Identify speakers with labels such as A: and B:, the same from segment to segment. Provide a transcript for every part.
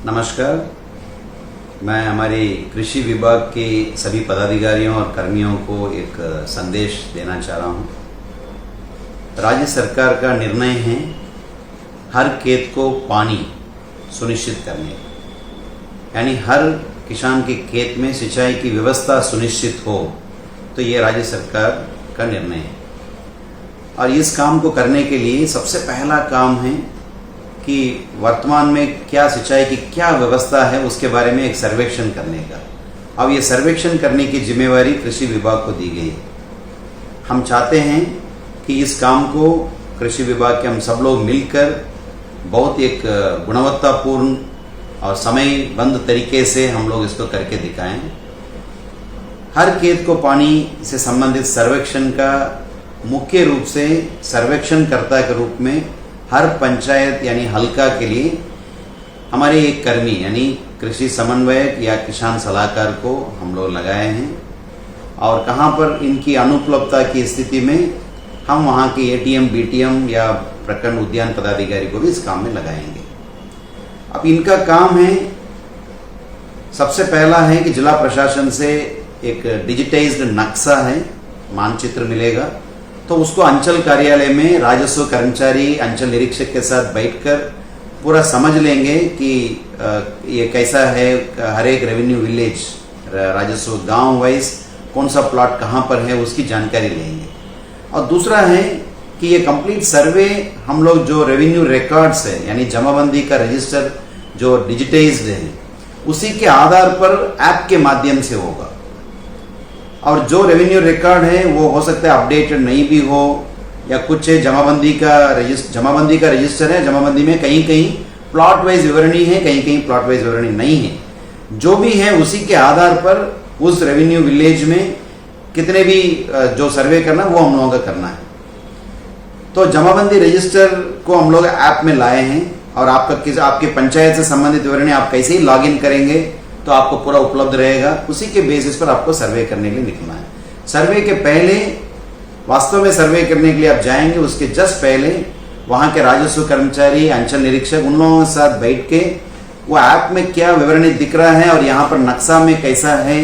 A: नमस्कार। मैं हमारे कृषि विभाग के सभी पदाधिकारियों और कर्मियों को एक संदेश देना चाह रहा हूँ। राज्य सरकार का निर्णय है हर खेत को पानी सुनिश्चित करने का, यानी हर किसान के खेत में सिंचाई की व्यवस्था सुनिश्चित हो, तो ये राज्य सरकार का निर्णय है। और इस काम को करने के लिए सबसे पहला काम है कि वर्तमान में क्या सिंचाई की क्या व्यवस्था है उसके बारे में एक सर्वेक्षण करने का। अब ये सर्वेक्षण करने की जिम्मेवारी कृषि विभाग को दी गई है। हम चाहते हैं कि इस काम को कृषि विभाग के हम सब लोग मिलकर बहुत एक गुणवत्तापूर्ण और समयबद्ध तरीके से हम लोग इसको करके दिखाएं। हर खेत को पानी से संबंधित सर्वेक्षण का मुख्य रूप से सर्वेक्षणकर्ता के रूप में हर पंचायत यानी हल्का के लिए हमारे एक कर्मी यानी कृषि समन्वयक या किसान सलाहकार को हम लोग लगाए हैं। और कहाँ पर इनकी अनुपलब्धता की स्थिति में हम वहाँ के एटीएम, बीटीएम या प्रखंड उद्यान पदाधिकारी को भी इस काम में लगाएंगे। अब इनका काम है, सबसे पहला है कि जिला प्रशासन से एक डिजिटाइज्ड नक्शा है, मानचित्र मिलेगा, तो उसको अंचल कार्यालय में राजस्व कर्मचारी अंचल निरीक्षक के साथ बैठकर पूरा समझ लेंगे कि ये कैसा है। हर एक रेवेन्यू विलेज राजस्व गांव वाइज कौन सा प्लॉट कहां पर है उसकी जानकारी लेंगे। और दूसरा है कि ये कंप्लीट सर्वे हम लोग जो रेवेन्यू रिकॉर्ड्स है यानी जमाबंदी का रजिस्टर जो डिजिटाइज्ड है उसी के आधार पर ऐप के माध्यम से होगा। और जो रेवेन्यू रिकॉर्ड है वो हो सकता है अपडेटेड नहीं भी हो, या कुछ जमाबंदी का रजिस्टर है, जमाबंदी में कहीं कहीं प्लॉट वाइज विवरणी है, कहीं कहीं प्लॉट वाइज विवरणी नहीं है। जो भी है उसी के आधार पर उस रेवेन्यू विलेज में कितने भी जो सर्वे करना वो हम लोगों का करना है। तो जमाबंदी रजिस्टर को हम लोग ऐप में लाए हैं और आपके पंचायत से संबंधित विवरणी आप कैसे ही लॉग इन करेंगे तो आपको पूरा उपलब्ध रहेगा। उसी के बेसिस पर आपको सर्वे करने के लिए निकलना है। सर्वे के पहले वास्तव में सर्वे करने के लिए आप जाएंगे, उसके जस्ट पहले वहाँ के राजस्व कर्मचारी अंचल निरीक्षक उन लोगों के साथ बैठ के वो ऐप में क्या विवरणी दिख रहा है और यहाँ पर नक्शा में कैसा है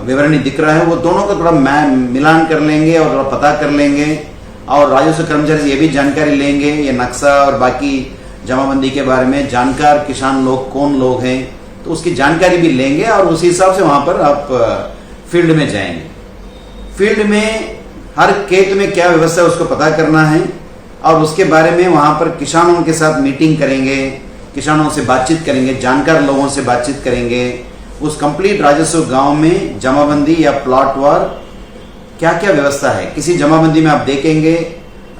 A: विवरणी दिख रहा है, वो दोनों को थोड़ा मिलान कर लेंगे और थोड़ा पता कर लेंगे। और राजस्व कर्मचारी से ये भी जानकारी लेंगे ये नक्शा और बाकी जमाबंदी के बारे में जानकार किसान लोग कौन लोग हैं, तो उसकी जानकारी भी लेंगे और उसी हिसाब से वहां पर आप फील्ड में जाएंगे। फील्ड में हर खेत में क्या व्यवस्था है उसको पता करना है और उसके बारे में वहां पर किसानों के साथ मीटिंग करेंगे, किसानों से बातचीत करेंगे, जानकार लोगों से बातचीत करेंगे। उस कंप्लीट राजस्व गांव में जमाबंदी या प्लॉट वार क्या क्या व्यवस्था है। किसी जमाबंदी में आप देखेंगे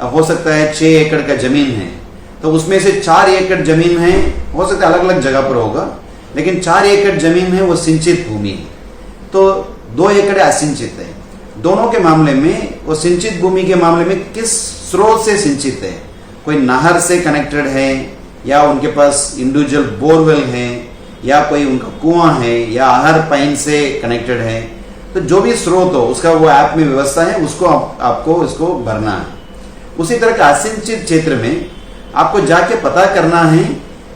A: हो सकता है 6 एकड़ का जमीन है, तो उसमें से 4 एकड़ जमीन है, हो सकता है अलग अलग जगह पर होगा, लेकिन 4 एकड़ जमीन है वो सिंचित भूमि है, तो 2 एकड़ असिंचित है। दोनों के मामले में वो सिंचित भूमि के मामले में किस स्रोत से सिंचित है, कोई नहर से कनेक्टेड है या उनके पास इंडिविजुअल बोरवेल है या कोई उनका कुआं है या आहर पाइन से कनेक्टेड है, तो जो भी स्रोत हो उसका वो ऐप में व्यवस्था है, उसको आपको इसको भरना है। उसी तरह का असिंचित क्षेत्र में आपको जाके पता करना है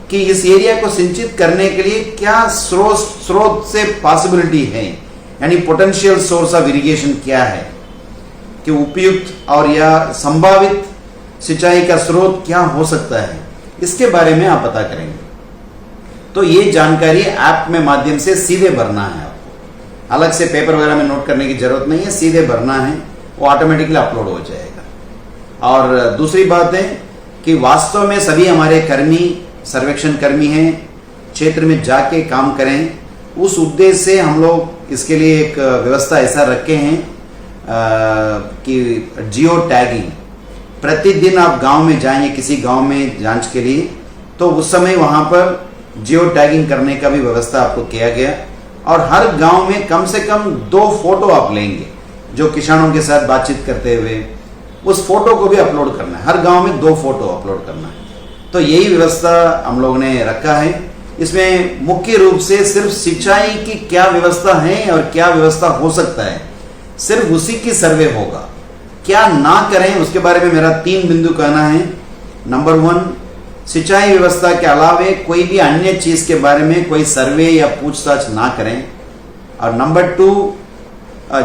A: कि इस एरिया को सिंचित करने के लिए क्या स्रोत से पॉसिबिलिटी है, यानी पोटेंशियल सोर्स ऑफ इरिगेशन क्या है, कि उपयुक्त और या संभावित सिंचाई का स्रोत क्या हो सकता है, इसके बारे में आप पता करेंगे। तो ये जानकारी ऐप में माध्यम से सीधे भरना है, आपको अलग से पेपर वगैरह में नोट करने की जरूरत नहीं है, सीधे भरना है, वो ऑटोमेटिकली अपलोड हो जाएगा। और दूसरी बात है कि वास्तव में सभी हमारे कर्मी सर्वेक्षण कर्मी हैं, क्षेत्र में जाके काम करें। उस उद्देश्य से हम लोग इसके लिए एक व्यवस्था ऐसा रखे हैं कि जियो टैगिंग, प्रतिदिन आप गांव में जाएंगे किसी गांव में जांच के लिए, तो उस समय वहां पर जियो टैगिंग करने का भी व्यवस्था आपको किया गया। और हर गांव में कम से कम 2 फोटो आप लेंगे जो किसानों के साथ बातचीत करते हुए, उस फोटो को भी अपलोड करना है। हर गांव में 2 फोटो अपलोड करना है। तो यही व्यवस्था हम लोगों ने रखा है। इसमें मुख्य रूप से सिर्फ सिंचाई की क्या व्यवस्था है और क्या व्यवस्था हो सकता है, सिर्फ उसी की सर्वे होगा। क्या ना करें उसके बारे में मेरा 3 बिंदु कहना है। नंबर 1, सिंचाई व्यवस्था के अलावे कोई भी अन्य चीज के बारे में कोई सर्वे या पूछताछ ना करें। और नंबर 2,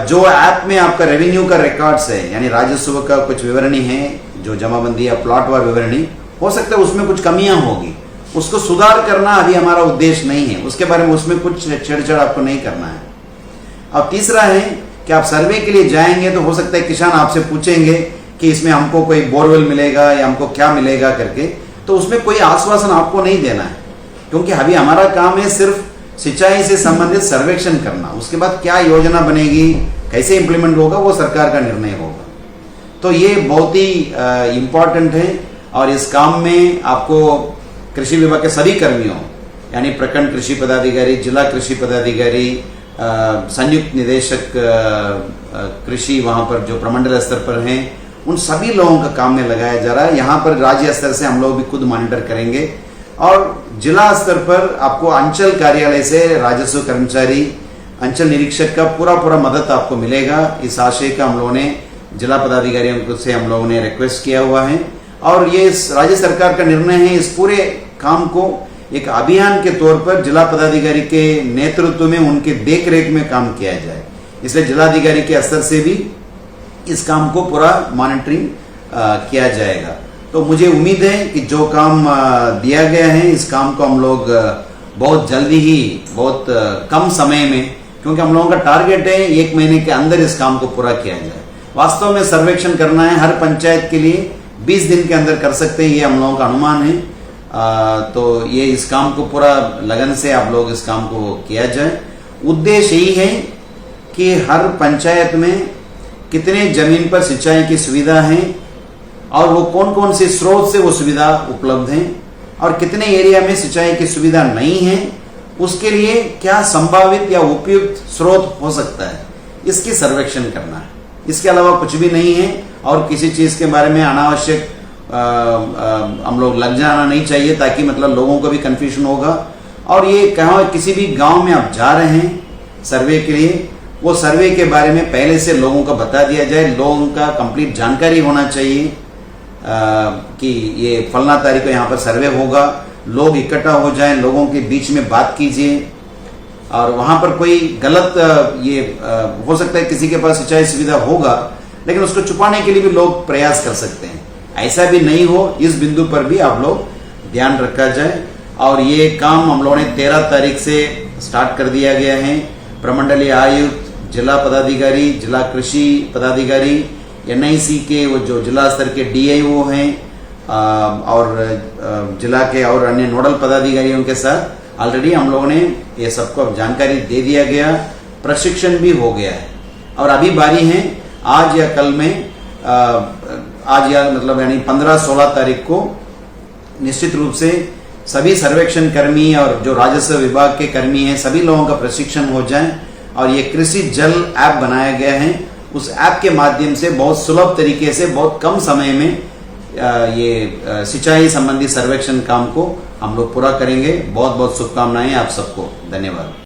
A: जो ऐप में आपका रेवेन्यू का रिकॉर्ड्स है, यानी राजस्व का कुछ विवरणी है, जो जमाबंदी या प्लॉटवार विवरणी, हो सकता है उसमें कुछ कमियां होगी, उसको सुधार करना अभी हमारा उद्देश्य नहीं है। उसके बारे में उसमें कुछ छेड़छाड़ आपको नहीं करना है। और तीसरा है कि आप सर्वे के लिए जाएंगे तो हो सकता है किसान आपसे पूछेंगे कि इसमें हमको कोई बोरवेल मिलेगा या हमको क्या मिलेगा करके, तो उसमें कोई आश्वासन आपको नहीं देना है, क्योंकि अभी हमारा काम है सिर्फ सिंचाई से संबंधित सर्वेक्षण करना। उसके बाद क्या योजना बनेगी, कैसे इंप्लीमेंट होगा, वो सरकार का निर्णय होगा। तो ये बहुत ही इम्पोर्टेंट है। और इस काम में आपको कृषि विभाग के सभी कर्मियों, यानी प्रखंड कृषि पदाधिकारी, जिला कृषि पदाधिकारी, संयुक्त निदेशक कृषि, वहां पर जो प्रमंडल स्तर पर हैं, उन सभी लोगों का काम में लगाया जा रहा है। यहाँ पर राज्य स्तर से हम लोग भी खुद मॉनिटर करेंगे और जिला स्तर पर आपको अंचल कार्यालय से राजस्व कर्मचारी, अंचल निरीक्षक का पूरा मदद आपको मिलेगा। इस आशय का हम लोगों ने जिला पदाधिकारियों से हम लोगों ने रिक्वेस्ट किया हुआ है और ये राज्य सरकार का निर्णय है इस पूरे काम को एक अभियान के तौर पर जिला पदाधिकारी के नेतृत्व में, उनके देखरेख में काम किया जाए। इसलिए जिलाधिकारी के स्तर से भी इस काम को पूरा मॉनिटरिंग किया जाएगा। तो मुझे उम्मीद है कि जो काम दिया गया है, इस काम को हम लोग बहुत जल्दी ही, बहुत कम समय में, क्योंकि हम लोगों का टारगेट है 1 महीने के अंदर इस काम को पूरा किया जाए। वास्तव में सर्वेक्षण करना है हर पंचायत के लिए 20 दिन के अंदर कर सकते हैं, ये हम लोगों का अनुमान है। तो ये इस काम को पूरा लगन से आप लोग इस काम को किया जाए। उद्देश्य यही है कि हर पंचायत में कितने जमीन पर सिंचाई की सुविधा है और वो कौन कौन से स्रोत से वो सुविधा उपलब्ध है और कितने एरिया में सिंचाई की सुविधा नहीं है, उसके लिए क्या संभावित या उपयुक्त स्रोत हो सकता है, इसकी सर्वेक्षण करना है। इसके अलावा कुछ भी नहीं है और किसी चीज के बारे में अनावश्यक हम लोग लग जाना नहीं चाहिए, ताकि मतलब लोगों को भी कंफ्यूजन होगा। और ये कहाँ किसी भी गांव में आप जा रहे हैं सर्वे के लिए, वो सर्वे के बारे में पहले से लोगों को बता दिया जाए, लोगों का कंप्लीट जानकारी होना चाहिए कि ये फलना तारीख को यहाँ पर सर्वे होगा, लोग इकट्ठा हो जाएं, लोगों के बीच में बात कीजिए। और वहां पर कोई गलत हो सकता है किसी के पास सिंचाई सुविधा होगा, लेकिन उसको छुपाने के लिए भी लोग प्रयास कर सकते हैं। ऐसा भी नहीं हो, इस बिंदु पर भी आप लोग ध्यान रखा जाए। और ये काम हम लोगों ने 13 तारीख से स्टार्ट कर दिया गया है। प्रमंडलीय आयुक्त, जिला पदाधिकारी, जिला कृषि पदाधिकारी, NIC के वो जो जिला स्तर के DIO हैं और जिला के और अन्य नोडल पदाधिकारियों के साथ ऑलरेडी हम लोगों ने ये सबको जानकारी दे दिया गया, प्रशिक्षण भी हो गया है। और अभी बारी है आज या कल में, आज या मतलब यानी 15-16 तारीख को निश्चित रूप से सभी सर्वेक्षण कर्मी और जो राजस्व विभाग के कर्मी हैं, सभी लोगों का प्रशिक्षण हो जाए। और ये कृषि जल ऐप बनाया गया है, उस ऐप के माध्यम से बहुत सुलभ तरीके से बहुत कम समय में ये सिंचाई संबंधी सर्वेक्षण काम को हम लोग पूरा करेंगे। बहुत बहुत शुभकामनाएं आप सबको। धन्यवाद।